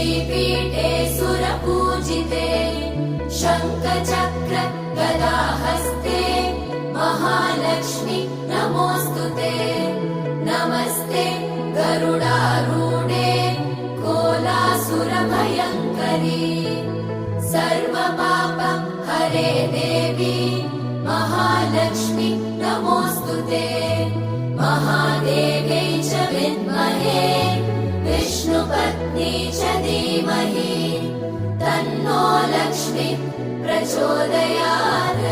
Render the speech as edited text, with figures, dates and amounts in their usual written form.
श्रीपीठे सुरपूजिते शङ्खचक्र गदाहस्ते महालक्ष्मी नमोऽस्तुते नमस्ते गरुडारूढे कोलासुरभयङ्करी सर्वपाप हरे देवी महालक्ष्मी नमोऽस्तुते महादेव्यै च विद्महे विष्णुपत्नी च धीमहि तन्नो लक्ष्मी प्रचोदयात्।